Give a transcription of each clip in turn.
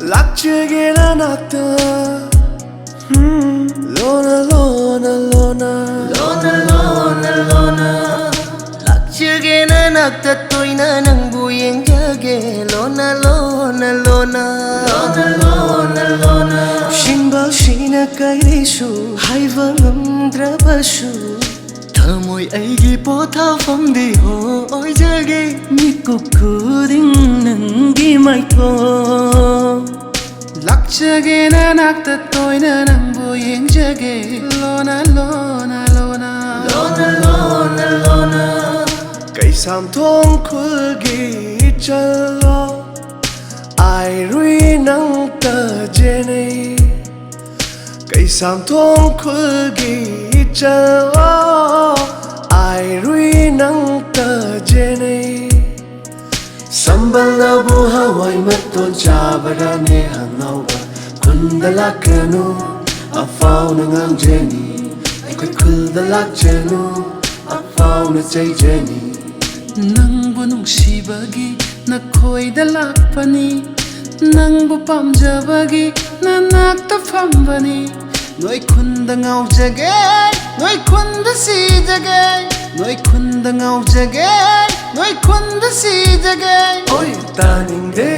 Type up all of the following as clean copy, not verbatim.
lakchagena nakta lona lona lona lona lona lona lakchagena nakta toina nangbu yengjage lona lona lona lona lona lona shinbal shina kairishu haiva ngamdrabashu thamoi aigi pothafamdi ho oijage mikuk khuding nangi maithom lakchagena nakta toina nangbu yengjage lona lona lona lona lona lona kaisam thong khulgi chalo ai rui nang ta jene kaisam thong khulgi chalo ai rui nang ta jene sambal na bu hawai maton chabara ne hangawa kundala kanu afau na ngang jeni ai koi kundala jenu afau na jai jeni nangbu nungsibagi nakhoida lakpani nangbu pamjabagi nanakta phambani noi khunda ngaujage noi khunda sijage noi khunda ngaujage noi khunda sijage oi taningde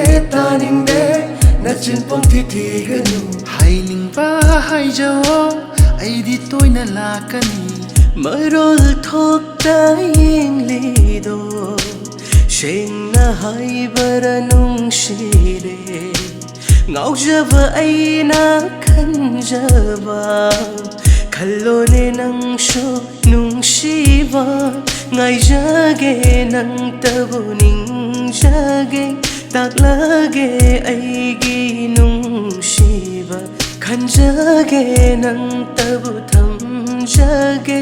nachin pong thi ganu hainingba haijawo aidi toina lakani marol thokta yinglido shengna haibara nungshire ngaujaba aina khanjaba khallone nangsho nungshiba ngaijage nang tabu ningjage taklage aigi nungshiba khanjage nang tabu thamjage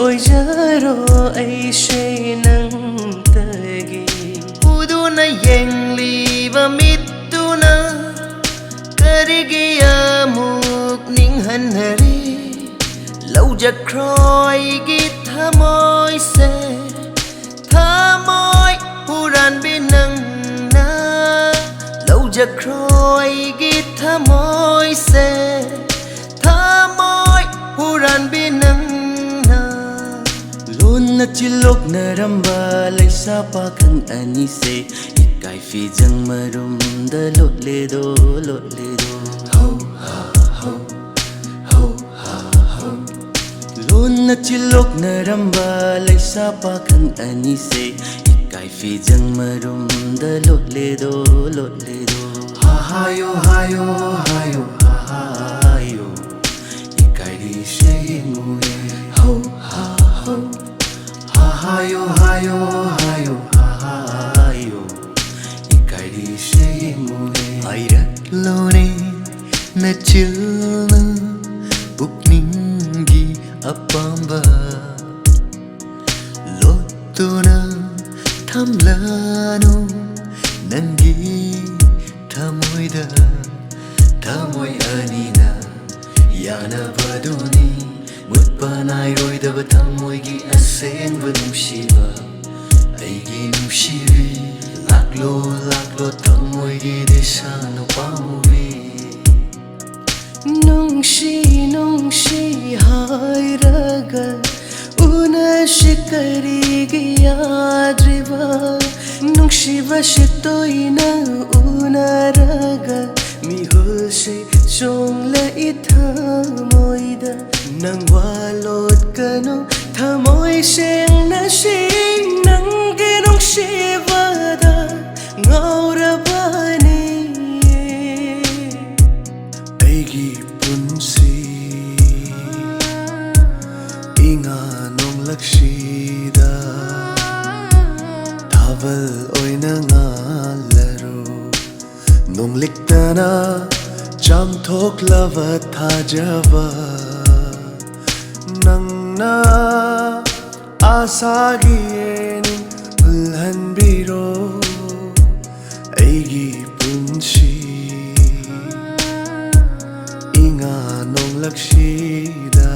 oijaro aishe nang tage uduna yengliba mituna karigiya muk ninghanhari laujakroi gi thamoi se thamoi huran binang na laujakroi gi thamoi se thamoi huran binang na lona chilok naramba laisa pakhang ani se ikai fi jang marum da lotle do ho ha ho ho ha ho lona chilok naramba laisa pakhang ani se ikai fi jang marum da lotle do ha yo ha yo ikai di se ngure ho ha ho ha yo ikai di se ngure airak lone na chilna pukningi apamba lotuna thamlanu nangi thamoida thamoi anina yana baduni mutpanai roidaba thamoigi asengba nungsiba aigi nungsibi laklo thamoigi desanu pamubi nungshi hairaga una shikarigi yadriba nungshiba shitoina unaraga mihulse chongla ithamoida nangwalot kano thamoi seng na sing nangi nungsibada ngaurabani aigi punsi inga nong lakshida thaval oina ngalaru nong liktana cham thok lava thajava nangna asagi ulhan biro aigi punsi inga nong lakshida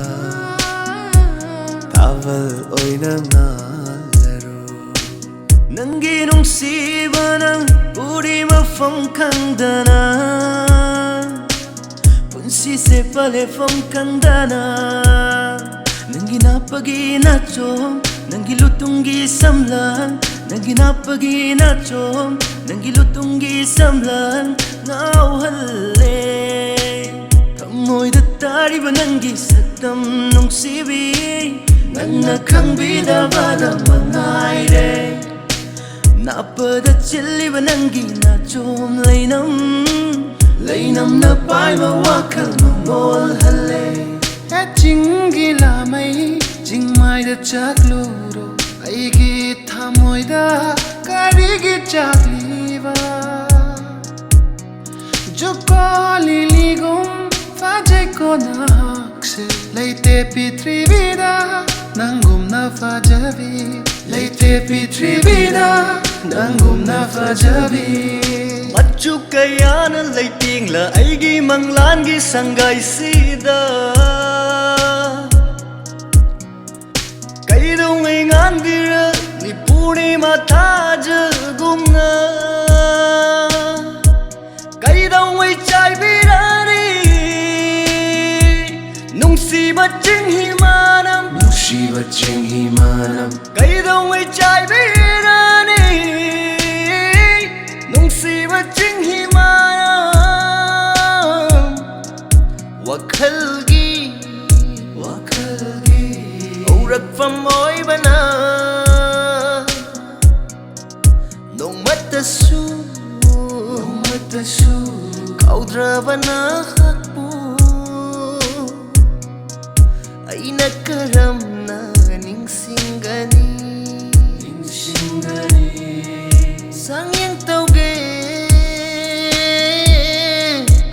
thaval oina ngalaru nangi nungsiba nang uri mafam khangdana ꯄꯨꯟꯁꯤꯁꯦ ꯄꯂꯦꯐꯝ ꯈꯪꯗꯅ ꯅꯪꯒꯤ ꯅꯥꯞꯄꯒꯤ ꯅꯥꯆꯣꯝ ꯅꯪꯒꯤ ꯂꯨꯇꯨꯡꯒꯤ ꯁꯝꯂꯥꯡ ꯅꯪꯒꯤ ꯅꯥꯞꯄꯒꯤ ꯅꯥꯆꯣꯝ ꯅꯪꯒꯤ ꯂꯨꯇꯨꯡꯒꯤ ꯁꯝꯂꯥꯡ ꯉꯥꯎꯍꯜꯂꯦ ꯊꯃꯣꯏꯗ ꯇꯥꯔꯤꯕ ꯅꯪꯒꯤ ꯁꯛꯇꯝ ꯅꯨꯡꯁꯤꯕꯤ ꯅꯪꯅ ꯈꯪꯕꯤꯗꯕꯗ ꯃꯉꯥꯏꯔꯦ ꯅꯥꯞꯄꯗ ꯆꯤꯜꯂꯤꯕ ꯅꯪꯒꯤ ꯅꯥꯆꯣꯝ ꯂꯩꯅꯝꯅ ꯄꯥꯏꯕ ꯋꯥꯈꯜ ꯃꯪꯒꯣꯜꯍꯜꯂꯦ ꯆꯤꯡꯒꯤ ꯂꯥꯃꯩ ꯆꯤꯡꯃꯥꯏꯗ ꯆꯥꯛꯂꯨꯔꯣ ꯑꯩꯒꯤ ꯊꯃꯣꯏꯗ ꯀꯔꯤꯒꯤ ꯆꯥꯛꯂꯤꯕ ꯖꯨꯀꯣ ꯂꯤꯂꯤꯒꯨꯝ ꯐꯖꯩꯀꯣ ꯅꯍꯥꯛꯁꯦ ꯂꯩꯇꯦ ꯄ꯭ꯔꯤꯊꯤꯕꯤꯗ ꯅꯪꯒꯨꯝꯅ ꯐꯖꯕꯤ ꯂꯩꯇꯦ ꯄ꯭ꯔꯤꯊꯤꯕꯤꯗ ꯅꯪꯒꯨꯝꯅ ꯐꯖꯕꯤ ꯃꯆꯨ ꯀꯌꯥꯅ ꯂꯩꯇꯦꯡꯂ ꯑꯩꯒꯤ ꯃꯪꯂꯥꯟꯒꯤ ꯁꯪꯒꯥꯏꯁꯤꯗ ꯀꯩꯗꯧꯉꯩ ꯉꯥꯟꯕꯤꯔꯛꯂꯤ ꯄꯨꯔꯅꯤꯃꯥ ꯊꯥꯖꯒꯨꯝꯅ ꯀꯩꯗꯧꯉꯩ ꯆꯥꯏꯕꯤꯔꯅꯤ ꯅꯨꯡꯁꯤꯕ ꯆꯤꯡꯍꯤꯃꯥꯅꯝ ꯅꯨꯡꯁꯤꯕ ꯆꯤꯡꯍꯤꯃꯥꯅꯝ ꯀꯩꯗꯧꯉꯩ ꯆꯥꯏꯕꯤꯔꯅꯤ ꯅꯨꯡꯁꯤꯕ ꯆꯤꯡꯍꯤꯃꯥꯅꯝ ꯋꯥꯈꯜꯒꯤ ꯍꯧꯔꯛꯐꯝ ꯑꯣꯏꯕꯅ ꯅꯣꯡꯃꯇꯁꯨ ꯀꯥꯎꯗ꯭ꯔꯕ ꯅꯍꯥꯛꯄꯨ ꯑꯩꯅ ꯀꯔꯝꯅ ꯅꯤꯡꯁꯤꯡꯒꯅꯤ ꯁꯪꯌꯦꯡ ꯇꯧꯒꯦ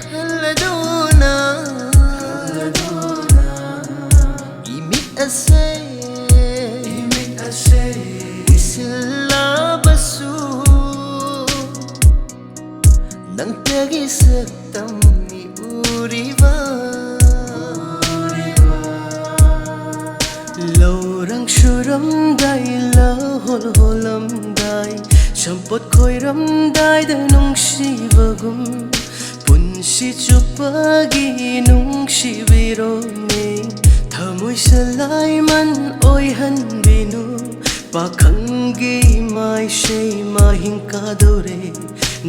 ꯈꯜꯂꯗꯨꯅ 이밋 ꯑꯁꯦ ꯎꯏꯁꯤꯜꯂꯕꯁꯨ ꯅꯪꯇꯒꯤ ꯁꯛꯇꯝꯅꯤ ꯎꯔꯤꯕ ꯂꯧꯔꯪ ꯁꯨꯔꯝꯗꯥꯏ ꯂꯍꯣꯜ ꯍꯣꯜꯂꯝꯗꯥꯏ ꯁꯝꯄꯣꯠ ꯈꯣꯏꯔꯝꯗꯥꯏꯗ ꯅꯨꯡꯁꯤꯕꯒꯨꯝ ꯄꯨꯟꯁꯤ ꯆꯨꯞꯄꯒꯤ ꯅꯨꯡꯁꯤꯕꯤꯔꯣꯅꯦ ꯊꯃꯣꯏ ꯁꯂꯥꯏꯃꯟ ꯑꯣꯏꯍꯟꯕꯤꯅꯨ ꯄꯥꯈꯪꯒꯤ ꯃꯥꯏꯁꯩ ꯃꯍꯤꯡ ꯀꯥꯗꯧꯔꯦ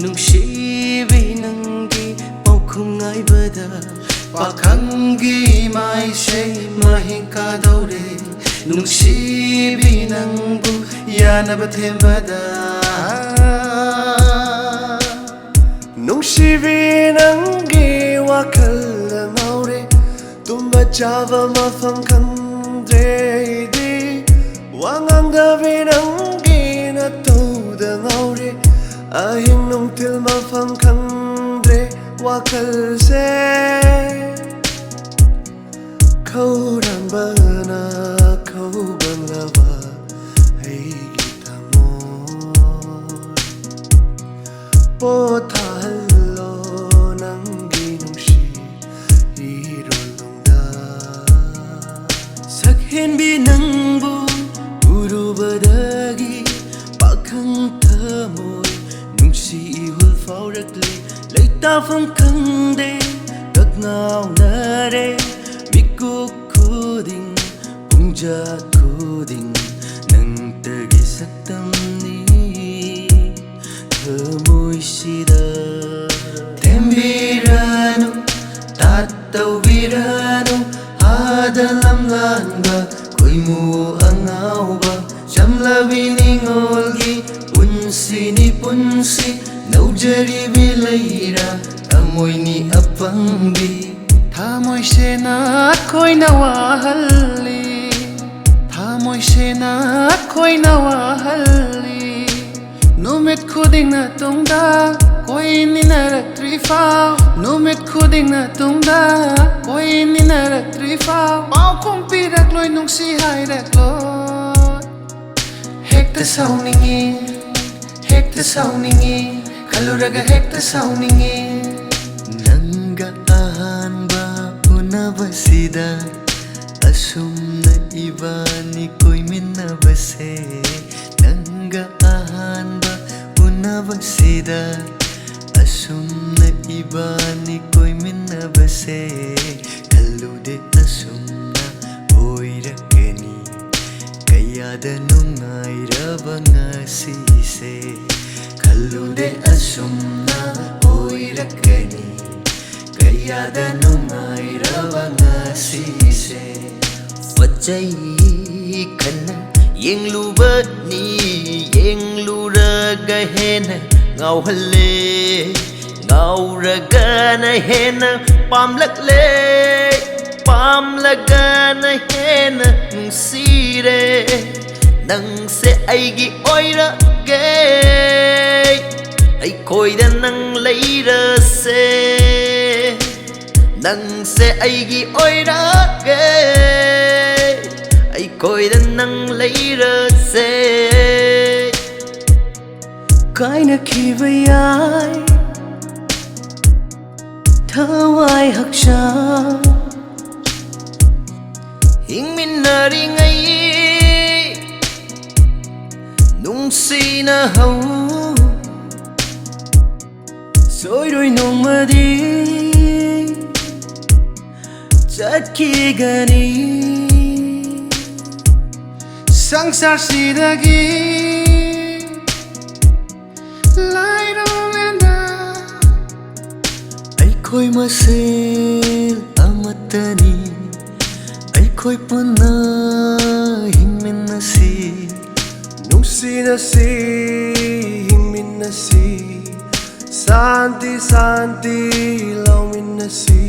ꯅꯨꯡꯁꯤꯕꯤ ꯅꯪꯒꯤ ꯄꯥꯎꯈꯨꯝ ꯉꯥꯏꯕꯗ ꯄꯥꯈꯪꯒꯤ ꯃꯥꯏꯁꯩ ꯃꯍꯤꯡ ꯀꯥꯗꯧꯔꯦ ꯅꯨꯡꯁꯤꯕꯤ ꯅꯪꯕꯨ ꯌꯥꯅꯕ ꯊꯦꯝꯕꯗ ꯅꯨꯡꯁꯤꯕꯤ ꯅꯪꯒꯤ ꯋꯥꯈꯜꯗ ꯉꯥꯎꯔꯦ ꯇꯨꯝꯕ ꯆꯥꯕ ꯃꯐꯝ ꯈꯪꯗ꯭ꯔꯦ ꯑꯩꯗꯤ ꯋꯥ ꯉꯥꯡꯗꯕꯤ ꯅꯪꯒꯤ ꯅꯇꯧꯗ ꯉꯥꯎꯔꯦ ꯑꯍꯤꯡ ꯅꯨꯡꯊꯤꯜ ꯃꯐꯝ ꯈꯪꯗ꯭ꯔꯦ ꯋꯥꯈꯜꯁꯦ ꯈꯧꯔꯥꯡꯕꯅ ꯈꯧꯒꯪꯂꯕ ꯑꯩꯒꯤ ꯊꯃꯣꯏ ꯄꯣꯊꯥꯍꯜꯂꯣ ꯅꯪꯒꯤ ꯅꯨꯡꯁꯤ ꯏꯔꯣꯜꯅꯨꯡꯗ ꯁꯛꯍꯦꯟꯕꯤ ꯅꯪꯕꯨ 우루바다기 빡흥 타모이 눈시 이훌 파우락리 레이타펑 캉데 깍나우 나레 미국 코딩 봉자 코딩 낭따기 삭담니 타모이시다 템비라노 따따우비라노 아달람란바 Mu ang ba Jamlabi ningolgi Punsi ni punsi Naujari bilaira Amoy ni apangbi Thamoy se na koi nawahali Thamoy se na koi nawahali Numit khuding na tungda Koi ni naraktri phao Numit khuding na tungda Koi ni naraktri phao Bao kong pirak loy nung si hai rak loy Hekta sauningi Kaluraga hekta sauningi Nangga ahan ba unabasida Asumna ibani koi minabase Nangga ahan ba unabasida Asumna ibani koiminabase kallude asumna oirakani kayada nungairaba ngasise kallude asumna oirakani kayada nungairaba ngasise Vajai khana yengluba ni yengluraga hena ngauhalle ngauraga na hena pamlaga na hena nungsire nangse aigi oirage ai koida nang leirase nangse aigi oirage ai koida nang leirase kaina khiba yai thawai haksha hingminari ngai nungsina hau soiroi nomadi chatkigani Sangsar sidagi laironganda Aikoi masel amatani Aikoi puna hingminasi Nungsinasi hingminasi Santi santi lauminasi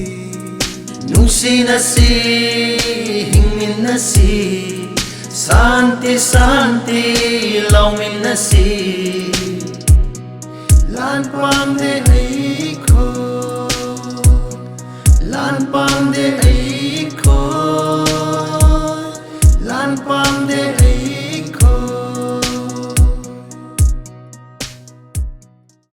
Nungsinasi hingminasi Santi santi lauminasi Lan pam de